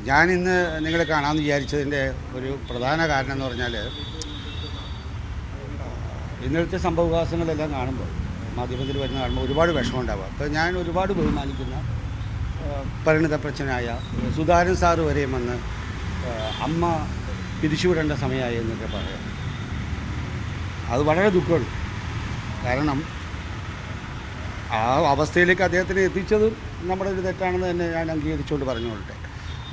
ഞാനിന്ന് നിങ്ങളെ കാണാമെന്ന് വിചാരിച്ചതിൻ്റെ ഒരു പ്രധാന കാരണം എന്ന് പറഞ്ഞാൽ ഇന്നലത്തെ സംഭവവികാസങ്ങളെല്ലാം കാണുമ്പോൾ മാധ്യമത്തിൽ വരുന്ന കാണുമ്പോൾ ഒരുപാട് വിഷമമുണ്ടാവുക. അപ്പോൾ ഞാൻ ഒരുപാട് ബഹുമാനിക്കുന്ന പരിണിതപ്രച്ഛനായ സുധാരൻ സാറ് വരെയും വന്ന് അമ്മ പിരിച്ചുവിടേണ്ട സമയമായി എന്നൊക്കെ പറയാം. അത് വളരെ ദുഃഖമുണ്ട്. കാരണം ആ അവസ്ഥയിലേക്ക് അദ്ദേഹത്തിനെ എത്തിച്ചതും നമ്മുടെ ഒരു തെറ്റാണെന്ന് തന്നെ ഞാൻ അംഗീകരിച്ചുകൊണ്ട് പറഞ്ഞുകൊള്ളട്ടെ.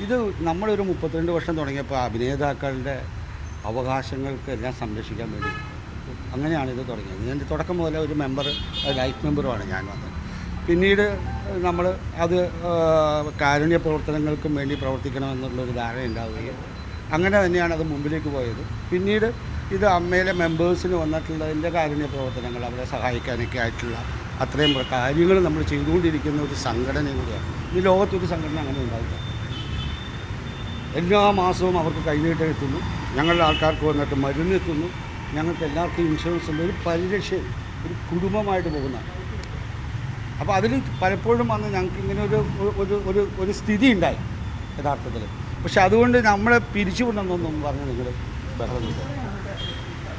ഇത് നമ്മളൊരു 32 വർഷം തുടങ്ങിയപ്പോൾ അഭിനേതാക്കളുടെ അവകാശങ്ങൾക്കെല്ലാം സംരക്ഷിക്കാൻ വേണ്ടി അങ്ങനെയാണ് ഇത് തുടങ്ങിയത്. ഇതിൻ്റെ തുടക്കം മുതലേ ഒരു ലൈഫ് മെമ്പറുമാണ് ഞാൻ വന്നത്. പിന്നീട് നമ്മൾ അത് കാരുണ്യ പ്രവർത്തനങ്ങൾക്കും വേണ്ടി പ്രവർത്തിക്കണമെന്നുള്ളൊരു ധാരണ ഉണ്ടാവുകയും അങ്ങനെ തന്നെയാണ് അത് മുമ്പിലേക്ക് പോയത്. പിന്നീട് ഇത് അമ്മയിലെ മെമ്പേഴ്സിന് വന്നിട്ടുള്ളതിൻ്റെ കാരുണ്യ പ്രവർത്തനങ്ങൾ, അവരെ സഹായിക്കാനൊക്കെ ആയിട്ടുള്ള അത്രയും കാര്യങ്ങൾ നമ്മൾ ചെയ്തുകൊണ്ടിരിക്കുന്ന ഒരു സംഘടന കൂടിയാണ്. ഈ ലോകത്തൊരു സംഘടന അങ്ങനെ ഉണ്ടാവില്ല. എല്ലാ മാസവും അവർക്ക് കൈനീട്ടം എത്തുന്നു, ഞങ്ങളുടെ ആൾക്കാർക്ക് വന്നിട്ട് മരുന്ന് എത്തുന്നു, ഞങ്ങൾക്ക് എല്ലാവർക്കും ഇൻഷുറൻസ് ഉണ്ട്, ഒരു പരിരക്ഷ, ഒരു കുടുംബമായിട്ട് പോകുന്നതാണ്. അപ്പോൾ അതിൽ പലപ്പോഴും വന്ന് ഞങ്ങൾക്ക് ഇങ്ങനെ ഒരു സ്ഥിതി ഉണ്ടായി യഥാർത്ഥത്തിൽ. പക്ഷെ അതുകൊണ്ട് നമ്മളെ പിരിച്ചുവിടണമെന്നൊന്നും പറഞ്ഞ് നിങ്ങൾ ബഹളമില്ല.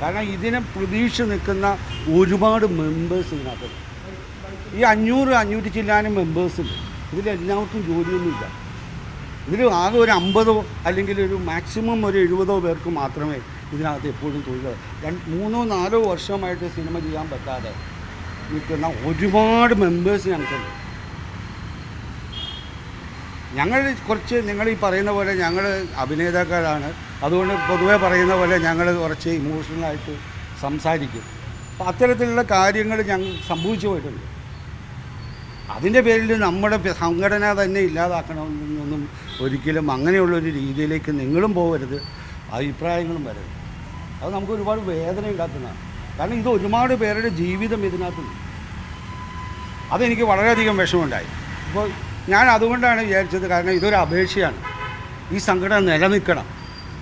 കാരണം ഇതിനെ പ്രതീക്ഷ നിൽക്കുന്ന ഒരുപാട് മെമ്പേഴ്സ് ഇതിനകത്ത്. ഈ 500 ചില്ലാനും മെമ്പേഴ്സുണ്ട്. ഇതിലെല്ലാവർക്കും ജോലിയൊന്നുമില്ല. ഇതിൽ ആകെ ഒരു 50 അല്ലെങ്കിൽ ഒരു മാക്സിമം ഒരു 70 പേർക്ക് മാത്രമേ ഇതിനകത്ത് എപ്പോഴും തൊഴിൽ. 3-4 വർഷമായിട്ട് സിനിമ ചെയ്യാൻ പറ്റാതെ നിൽക്കുന്ന ഒരുപാട് മെമ്പേഴ്സ് ഞങ്ങൾക്കുണ്ട്. ഞങ്ങൾ കുറച്ച് നിങ്ങൾ ഈ പറയുന്ന പോലെ ഞങ്ങൾ അഭിനേതാക്കളാണ്, അതുകൊണ്ട് പൊതുവെ പറയുന്ന പോലെ ഞങ്ങൾ കുറച്ച് ഇമോഷണലായിട്ട് സംസാരിക്കും. അപ്പോൾ അത്തരത്തിലുള്ള കാര്യങ്ങൾ ഞങ്ങൾ സംഭവിച്ചു പോയിട്ടുണ്ട്. അതിൻ്റെ പേരിൽ നമ്മുടെ സംഘടന തന്നെ ഇല്ലാതാക്കണമെന്നൊന്നും ഒരിക്കലും അങ്ങനെയുള്ളൊരു രീതിയിലേക്ക് നിങ്ങളും പോകരുത്, അഭിപ്രായങ്ങളും വരരുത്. അത് നമുക്ക് ഒരുപാട് വേദന ഉണ്ടാക്കുന്നതാണ്. കാരണം ഇത് ഒരുപാട് പേരുടെ ജീവിതം ഇതിനകത്തുണ്ട്. അതെനിക്ക് വളരെയധികം വിഷമമുണ്ടായി. അപ്പോൾ ഞാൻ അതുകൊണ്ടാണ് വിചാരിച്ചത്, കാരണം ഇതൊരു അപേക്ഷയാണ്, ഈ സംഘടന നിലനിൽക്കണം.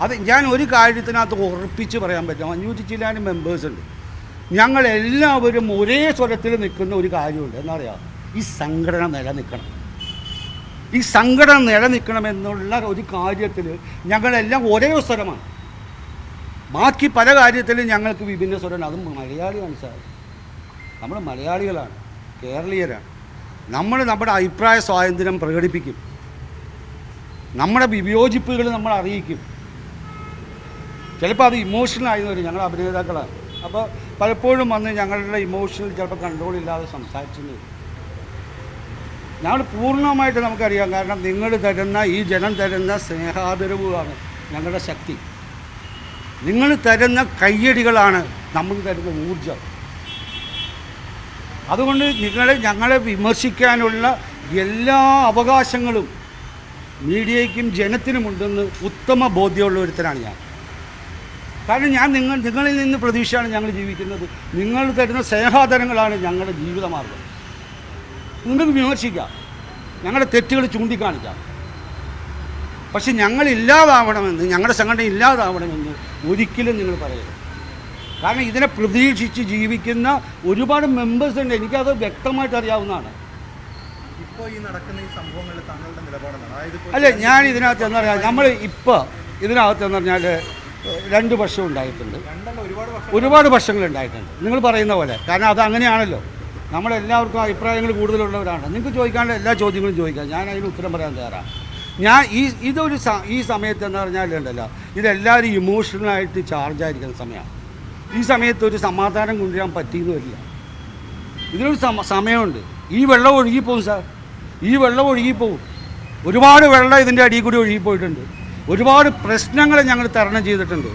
അത് ഞാൻ ഒരു കാര്യത്തിനകത്ത് ഉറപ്പിച്ച് പറയാൻ പറ്റും. 500 ചില്ലാനും മെമ്പേഴ്സുണ്ട്. ഞങ്ങളെല്ലാവരും ഒരേ സ്വരത്തിൽ നിൽക്കുന്ന ഒരു കാര്യമുണ്ട്. എന്താ പറയുക, ഈ സംഘടന നിലനിൽക്കണം. ഈ സംഘടന നിലനിൽക്കണമെന്നുള്ള ഒരു കാര്യത്തിൽ ഞങ്ങളെല്ലാം ഒരേ സ്വരമാണ്. ബാക്കി പല കാര്യത്തിലും ഞങ്ങൾക്ക് വിഭിന്ന സ്വരമാണ്. അതും മലയാളിയാണ് സാർ, നമ്മൾ മലയാളികളാണ്, കേരളീയരാണ്. നമ്മൾ നമ്മുടെ അഭിപ്രായ സ്വാതന്ത്ര്യം പ്രകടിപ്പിക്കും, നമ്മുടെ വിയോജിപ്പുകൾ നമ്മൾ അറിയിക്കും. ചിലപ്പോൾ അത് ഇമോഷണൽ ആയിരുന്നവർ ഞങ്ങൾ അഭിനേതാക്കളാണ്. അപ്പോൾ പലപ്പോഴും വന്ന് ഞങ്ങളുടെ ഇമോഷണൽ ചിലപ്പോൾ കൺട്രോൾ ഇല്ലാതെ സംസാരിച്ചത് ഞങ്ങൾ പൂർണ്ണമായിട്ട് നമുക്കറിയാം. കാരണം നിങ്ങൾ തരുന്ന, ഈ ജനം തരുന്ന സ്നേഹാദരവുകളാണ് ഞങ്ങളുടെ ശക്തി. നിങ്ങൾ തരുന്ന കയ്യടികളാണ് നമുക്ക് തരുന്ന ഊർജം. അതുകൊണ്ട് ഞങ്ങളെ വിമർശിക്കാനുള്ള എല്ലാ അവകാശങ്ങളും മീഡിയയ്ക്കും ജനത്തിനുമുണ്ടെന്ന് ഉത്തമ ബോധ്യമുള്ള ഒരുത്തനാണ് ഞാൻ. കാരണം നിങ്ങളിൽ നിന്ന് പ്രതീക്ഷയാണ് ഞങ്ങൾ ജീവിക്കുന്നത്. നിങ്ങൾ തരുന്ന സ്നേഹാദരങ്ങളാണ് ഞങ്ങളുടെ ജീവിതമാർഗം. നിങ്ങൾക്ക് വിമർശിക്കാം, ഞങ്ങളുടെ തെറ്റുകൾ ചൂണ്ടിക്കാണിക്കാം, പക്ഷെ ഞങ്ങളില്ലാതാവണമെന്ന്, ഞങ്ങളുടെ സംഘടന ഇല്ലാതാവണമെന്ന് ഒരിക്കലും നിങ്ങൾ പറയരുത്. കാരണം ഇതിനെ പ്രതീക്ഷിച്ച് ജീവിക്കുന്ന ഒരുപാട് മെമ്പേഴ്സ് ഉണ്ട്. എനിക്കത് വ്യക്തമായിട്ട് അറിയാവുന്നതാണ്. ഇപ്പോൾ ഈ നടക്കുന്ന ഈ സംഭവങ്ങളിൽ താങ്കളുടെ നിലപാടെന്താണ്? അല്ല, ഞാൻ ഇതിനകത്ത് എന്ന് പറഞ്ഞാൽ നമ്മൾ ഇപ്പോൾ ഇതിനകത്ത് എന്ന് പറഞ്ഞാൽ 2 വർഷം ഉണ്ടായിട്ടുണ്ട്, ഒരുപാട് വർഷങ്ങളുണ്ടായിട്ടുണ്ട് നിങ്ങൾ പറയുന്ന പോലെ. കാരണം അത് അങ്ങനെയാണല്ലോ, നമ്മളെല്ലാവർക്കും അഭിപ്രായങ്ങൾ കൂടുതലുള്ളവരാണ്. നിങ്ങൾക്ക് ചോദിക്കാനുള്ള എല്ലാ ചോദ്യങ്ങളും ചോദിക്കാം, ഞാൻ അതിന് ഉത്തരം പറയാൻ തയ്യാറാണ്. ഞാൻ ഈ സമയത്ത് എന്ന് പറഞ്ഞാലുണ്ടല്ലോ, ഇതെല്ലാവരും ഇമോഷണലായിട്ട് ചാർജായിരിക്കുന്ന സമയമാണ്. ഈ സമയത്ത് ഒരു സമാധാനം കൊണ്ടുവരാൻ പറ്റിയെന്ന് വരില്ല. ഇതിനൊരു സമയമുണ്ട്. ഈ വെള്ളം ഒഴുകിപ്പോവും സാർ, ഈ വെള്ളം ഒഴുകിപ്പോവും. ഒരുപാട് വെള്ളം ഇതിൻ്റെ അടിയിൽ കൂടി ഒഴുകിപ്പോയിട്ടുണ്ട്. ഒരുപാട് പ്രശ്നങ്ങൾ ഞങ്ങൾ തരണം ചെയ്തിട്ടുണ്ട്.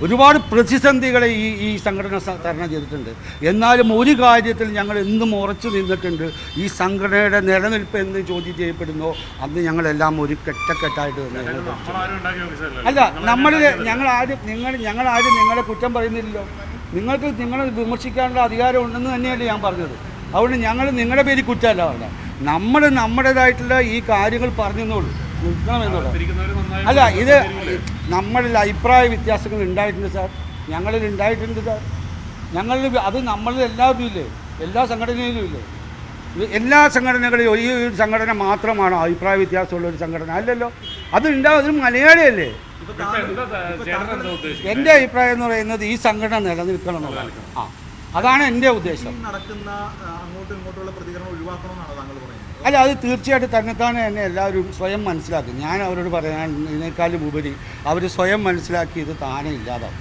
ഒരുപാട് പ്രതിസന്ധികളെ ഈ സംഘടന തരണം ചെയ്തിട്ടുണ്ട്. എന്നാലും ഒരു കാര്യത്തിൽ ഞങ്ങൾ എന്നും ഉറച്ചു നിന്നിട്ടുണ്ട്. ഈ സംഘടനയുടെ നിലനിൽപ്പ് എന്ന് ചോദ്യം ചെയ്യപ്പെടുന്നോ അന്ന് ഞങ്ങളെല്ലാം ഒരു കെട്ടക്കെട്ടായിട്ട് അല്ല, ഞങ്ങളാരും നിങ്ങളെ കുറ്റം പറയുന്നില്ലല്ലോ. നിങ്ങൾക്ക് നിങ്ങളെ വിമർശിക്കാനുള്ള അധികാരം ഉണ്ടെന്ന് തന്നെയല്ലേ ഞാൻ പറഞ്ഞത്. അതുകൊണ്ട് ഞങ്ങൾ നിങ്ങളുടെ പേര് കുറ്റമല്ല അവിടെ. നമ്മുടേതായിട്ടുള്ള ഈ കാര്യങ്ങൾ പറഞ്ഞെന്നുള്ളൂ, നിൽക്കണമെന്നുള്ളത്. അല്ല, ഇത് നമ്മളിൽ അഭിപ്രായ വ്യത്യാസങ്ങൾ ഉണ്ടായിട്ടുണ്ട് സാർ, ഞങ്ങളിൽ ഉണ്ടായിട്ടുണ്ട് സാർ. അത് നമ്മളിൽ എല്ലാവരും ഇല്ലേ, എല്ലാ സംഘടനയിലും ഇല്ലേ. എല്ലാ സംഘടനകളിലും ഈ ഒരു സംഘടന മാത്രമാണോ അഭിപ്രായ വ്യത്യാസമുള്ള ഒരു സംഘടന? അല്ലല്ലോ. അതുണ്ടാവും, അതൊരു മലയാളിയല്ലേ. എൻ്റെ അഭിപ്രായം എന്ന് പറയുന്നത് ഈ സംഘടന നിലനിൽക്കണം എന്നുള്ളതാണ്. അതാണ് എൻ്റെ ഉദ്ദേശം. നടക്കുന്ന അങ്ങോട്ടും ഇങ്ങോട്ടുള്ള പ്രതികരണം ഒഴിവാക്കണമെന്നാണ് താങ്കൾ പറയുന്നത്? അല്ല, അത് തീർച്ചയായിട്ടും തന്നെത്താനെ തന്നെ എല്ലാവരും സ്വയം മനസ്സിലാക്കും. ഞാൻ അവരോട് പറയാൻ ഇതിനേക്കാളും ഉപരി അവർ സ്വയം മനസ്സിലാക്കി ഇത് താനെ ഇല്ലാതാവും.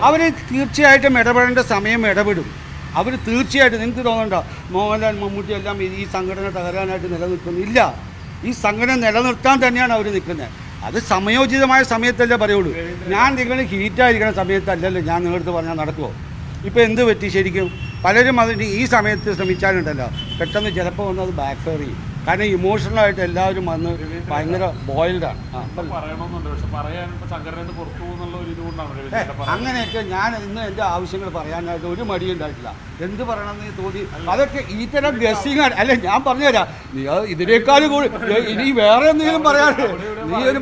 അവർ തീർച്ചയായിട്ടും ഇടപെടേണ്ട സമയം ഇടപെടും. അവർ തീർച്ചയായിട്ടും, നിങ്ങൾക്ക് തോന്നണ്ട മോഹൻലാൽ മമ്മൂട്ടി എല്ലാം ഈ സംഘടന തകരാനായിട്ട് നിലനിൽക്കുന്നില്ല. ഈ സംഘടന നിലനിർത്താൻ തന്നെയാണ് അവർ നിൽക്കുന്നത്. അത് സമയോചിതമായ സമയത്തല്ലേ പറയുള്ളൂ. ഞാൻ നിങ്ങൾ ഹീറ്റായിരിക്കുന്ന സമയത്തല്ലല്ലോ ഞാൻ നിങ്ങളടുത്ത് പറഞ്ഞാൽ നടക്കുമോ? ഇപ്പോൾ എന്ത് പറ്റി ശരിക്കും? പലരും അതിന് ഈ സമയത്ത് ശ്രമിച്ചാലുണ്ടല്ലോ പെട്ടെന്ന് ചിലപ്പോൾ വന്ന് അത് ബാക്ക് ഫയർ ചെയ്യും. കാരണം ഇമോഷണലായിട്ട് എല്ലാവരും വന്ന് ഭയങ്കര ബോയിൽഡാണ്. അങ്ങനെയൊക്കെ ഞാൻ ഇന്ന് എൻ്റെ ആവശ്യങ്ങൾ പറയാനായിട്ട് ഒരു മടിയുണ്ടായിട്ടില്ല. എന്ത് പറയണമെന്ന് തോന്നി അതൊക്കെ ഈ തരം ഗസ്സിങ് ആണ്. അല്ല, ഞാൻ പറഞ്ഞുതരാം, നീ ഇതിനേക്കാളും കൂടി ഇനി വേറെ എന്തെങ്കിലും പറയാതെ നീ ഒരു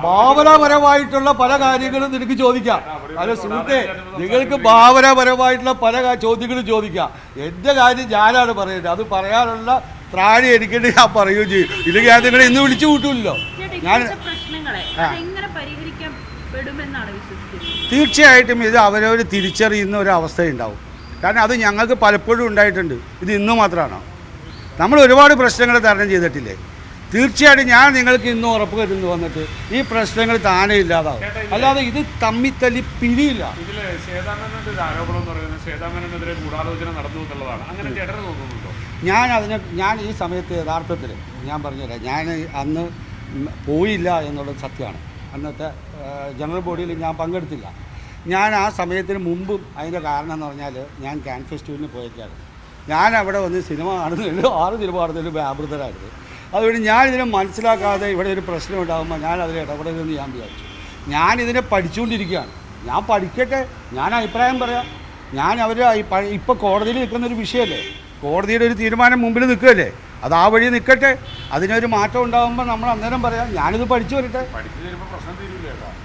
ഭാവനാപരമായിട്ടുള്ള പല കാര്യങ്ങളും നിനക്ക് ചോദിക്കാം. അല്ല സുഹൃത്തെ, നിങ്ങൾക്ക് ഭാവനാപരമായിട്ടുള്ള പല ചോദ്യങ്ങളും ചോദിക്കാം. എൻ്റെ കാര്യം ഞാനാണ് പറയുന്നത്. അത് പറയാനുള്ള ത്രാണി എനിക്കുണ്ട്, ഞാൻ പറയുകയും ചെയ്യും. ഇല്ലെങ്കിൽ ഞാൻ നിങ്ങളെ ഇന്ന് വിളിച്ചു കൂട്ടില്ലല്ലോ. ഞാൻ തീർച്ചയായിട്ടും ഇത് അവരവർ തിരിച്ചറിയുന്ന ഒരു അവസ്ഥയുണ്ടാവും. കാരണം അത് ഞങ്ങൾക്ക് പലപ്പോഴും ഉണ്ടായിട്ടുണ്ട്. ഇത് ഇന്ന് മാത്രമാണോ? നമ്മൾ ഒരുപാട് പ്രശ്നങ്ങൾ തരണം ചെയ്തിട്ടില്ലേ? തീർച്ചയായിട്ടും ഞാൻ നിങ്ങൾക്ക് ഇന്നും ഉറപ്പ് തരുന്നു വന്നിട്ട് ഈ പ്രശ്നങ്ങൾ താനേ ഇല്ലാതാവും. അല്ലാതെ ഇത് തമ്മിത്തല്ലി പിരിയില്ല. ഞാൻ ഈ സമയത്ത് യഥാർത്ഥത്തിൽ ഞാൻ പറഞ്ഞുതരാം, ഞാൻ അന്ന് പോയില്ല എന്നുള്ളത് സത്യമാണ്. അന്നത്തെ ജനറൽ ബോഡിയിൽ ഞാൻ പങ്കെടുത്തില്ല. ഞാൻ ആ സമയത്തിന് മുമ്പും അതിൻ്റെ കാരണം എന്ന് പറഞ്ഞാൽ ഞാൻ ക്യാൻ ഫെസ്റ്റിവലിന് പോയേക്കാണ്. ഞാൻ അവിടെ വന്ന് സിനിമ കാണുന്നതിലും 6 സിനിമ കാണുന്നതിലും വ്യാപൃതരായിരുന്നു. അതുകൊണ്ട് ഞാനിതിനെ മനസ്സിലാക്കാതെ ഇവിടെ ഒരു പ്രശ്നം ഉണ്ടാകുമ്പോൾ ഞാൻ അതിൽ ഇടപെടരുതെന്ന് ഞാൻ വിചാരിച്ചു. ഞാനിതിനെ പഠിച്ചുകൊണ്ടിരിക്കുകയാണ്. ഞാൻ പഠിക്കട്ടെ, ഞാൻ അഭിപ്രായം പറയാം. ഞാൻ ഇപ്പോൾ കോടതിയിൽ നിൽക്കുന്നൊരു വിഷയമല്ലേ, കോടതിയുടെ ഒരു തീരുമാനം മുമ്പിൽ നിൽക്കുകയല്ലേ, അത് ആ വഴി നിൽക്കട്ടെ. അതിനൊരു മാറ്റം ഉണ്ടാകുമ്പോൾ നമ്മൾ അന്നേരം പറയാം. ഞാനിത് പഠിച്ചു വരട്ടെ.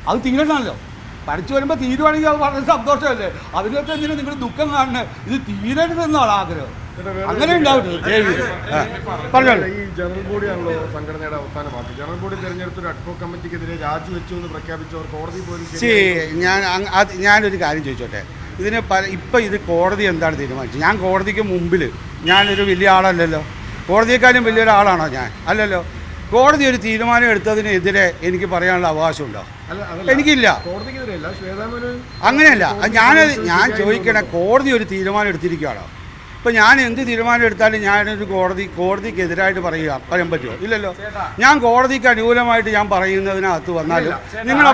അത് തീരണമല്ലോ. പഠിച്ചു വരുമ്പോൾ തീരുവാണെങ്കിൽ അത് വളരെ സന്തോഷമല്ലേ. അതിനൊക്കെ എന്തിനാ നിങ്ങൾ ദുഃഖം കാണുന്നത്? ഇത് തീരരുതെന്നാണ് ആഗ്രഹം. അങ്ങനെ ഉണ്ടാവട്ടെ. പറഞ്ഞോളൂ. ഈ ജനറൽ ബോഡിയാണല്ലോ സംഘടനയുടെ അവസാന പാർട്ടി. ജനറൽ ബോഡി തെരഞ്ഞെടുത്തൊരു അഡ്ഹോക് കമ്മിറ്റിക്കെതിരെ രാജിവെച്ചു എന്ന് പ്രഖ്യാപിച്ചവർ കോടതി പോലും. ഞാനൊരു കാര്യം ചോദിച്ചോട്ടെ. ഇതിന് ഇപ്പം ഇത് കോടതി എന്താണ് തീരുമാനിച്ചത്? ഞാൻ കോടതിക്ക് മുമ്പിൽ ഞാനൊരു വലിയ ആളല്ലല്ലോ. കോടതിയെക്കാളും വലിയൊരാളാണോ ഞാൻ? അല്ലല്ലോ. കോടതി ഒരു തീരുമാനം എടുത്തതിനെതിരെ എനിക്ക് പറയാനുള്ള അവകാശമുണ്ടോ? എനിക്കില്ല. അങ്ങനെയല്ല. ഞാൻ ചോദിക്കണേ, കോടതി ഒരു തീരുമാനം എടുത്തിരിക്കുകയാണോ? ഇപ്പം ഞാൻ എന്ത് തീരുമാനം എടുത്താലും ഞാനൊരു കോടതിക്കെതിരായിട്ട് പറയാൻ പറ്റുമോ? ഇല്ലല്ലോ. ഞാൻ കോടതിക്ക് അനുകൂലമായിട്ട് ഞാൻ പറയുന്നതിനകത്ത് വന്നാലും നിങ്ങൾ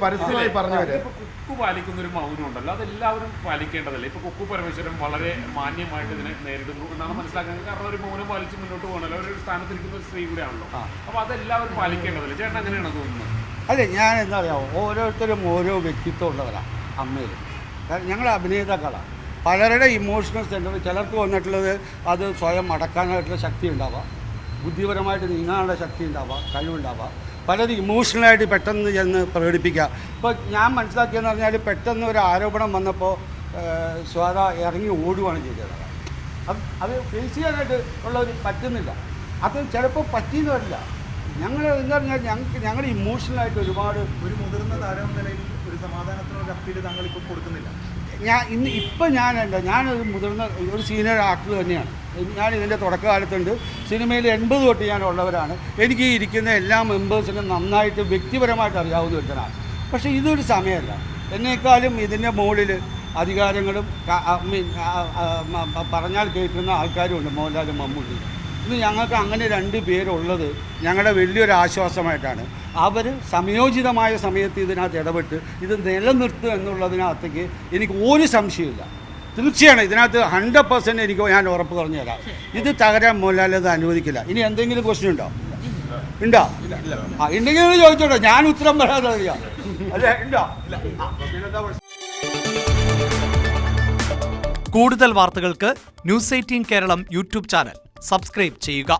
പരസ്യമായി പറഞ്ഞവരെ കൊക്കു പാലിക്കുന്ന ഒരു മൗനം ഉണ്ടല്ലോ, അതെല്ലാവരും പാലിക്കേണ്ടതല്ലേ? ഇപ്പൊ കൊക്കു പരമേശ്വരൻ വളരെ മാന്യമായിട്ട് ഇതിനെ നേരിടുന്നു എന്നാണ് മനസ്സിലാക്കുന്നത്. കാരണം ഒരു മൗനം പാലിച്ച് മുന്നോട്ട് പോകണല്ലോ, ഒരു സ്ഥാനത്തിരിക്കുന്ന ഒരു സ്ത്രീ കൂടെയാണല്ലോ. അപ്പൊ അതെല്ലാവരും പാലിക്കേണ്ടതല്ലേ? ചേട്ടൻ അങ്ങനെയാണോ തോന്നുന്നത്? അതെ, ഞാൻ എന്താ പറയാമോ, ഓരോരുത്തരും ഓരോ വ്യക്തിത്വം ഉള്ളവരാണ്. അമ്മയിൽ ഞങ്ങൾ അഭിനേതാക്കളാണ്. പലരുടെ ഇമോഷണൽ സെൻറ്റർ ചിലർക്ക് വന്നിട്ടുള്ളത് അത് സ്വയം അടക്കാനായിട്ടുള്ള ശക്തി ഉണ്ടാവാം, ബുദ്ധിപരമായിട്ട് നീങ്ങാനുള്ള ശക്തി ഉണ്ടാവാം, കഴിവുണ്ടാവാം. പലരും ഇമോഷണലായിട്ട് പെട്ടെന്ന് ചെന്ന് പ്രകടിപ്പിക്കുക. ഇപ്പോൾ ഞാൻ മനസ്സിലാക്കിയെന്ന് പറഞ്ഞാൽ പെട്ടെന്ന് ഒരു ആരോപണം വന്നപ്പോൾ ശ്വേത ഇറങ്ങി ഓടുകയാണ് ചെയ്തത്. അത് ഫേസ് ചെയ്യാനായിട്ട് ഉള്ളവർ പറ്റുന്നില്ല. അത് ചിലപ്പോൾ പറ്റിയെന്ന് വരില്ല. ഞങ്ങൾ എന്താ പറഞ്ഞാൽ ഞങ്ങൾ ഇമോഷണലായിട്ട് ഒരുപാട് ഒരു മുതിർന്ന താരം നിലയിൽ ഒരു സമാധാനത്തിനൊരു അപ്പീൽ താങ്കൾ ഇപ്പോൾ കൊടുക്കുന്നില്ല. ഞാനൊരു മുതിർന്ന ഒരു സീനിയർ ആക്ടർ തന്നെയാണ്. ഞാൻ ഇതിൻ്റെ തുടക്കകാലത്തുണ്ട്. സിനിമയിൽ 80 തൊട്ട് ഞാൻ ഉള്ളവരാണ്. എനിക്ക് ഇരിക്കുന്ന എല്ലാ മെമ്പേഴ്സിനും നന്നായിട്ട് വ്യക്തിപരമായിട്ട് അറിയാവുന്ന ഒരുത്തനാണ്. പക്ഷേ ഇതൊരു സമയമല്ല. എന്നേക്കാളും ഇതിൻ്റെ മുകളിൽ അധികാരങ്ങളും പറഞ്ഞാൽ കേൾക്കുന്ന ആൾക്കാരും ഉണ്ട്, മോഹൻലാലും മമ്മൂട്ടി. ഇന്ന് ഞങ്ങൾക്ക് അങ്ങനെ 2 പേരുള്ളത് ഞങ്ങളുടെ വലിയൊരു ആശ്വാസമായിട്ടാണ്. അവർ സമയോചിതമായ സമയത്ത് ഇതിനകത്ത് ഇടപെട്ട് ഇത് നിലനിർത്തുക എന്നുള്ളതിനകത്തേക്ക് എനിക്ക് ഒരു സംശയമില്ല. തീർച്ചയാണ് ഇതിനകത്ത് 100% ഞാൻ ഉറപ്പ് പറഞ്ഞു തരാം. ഇത് തകരാൻ മോഹൻലാൽ അത് അനുവദിക്കില്ല. ഇനി എന്തെങ്കിലും ക്വസ്റ്റ്യൻ ഉണ്ടോ? ഉണ്ടെങ്കിൽ ചോദിച്ചോട്ടെ, ഞാൻ ഉത്തരം പറയാതെ അറിയാം. അല്ലേ? ഉണ്ടോ? കൂടുതൽ വാർത്തകൾക്ക് News 18 Keralam YouTube channel subscribe ചെയ്യുക.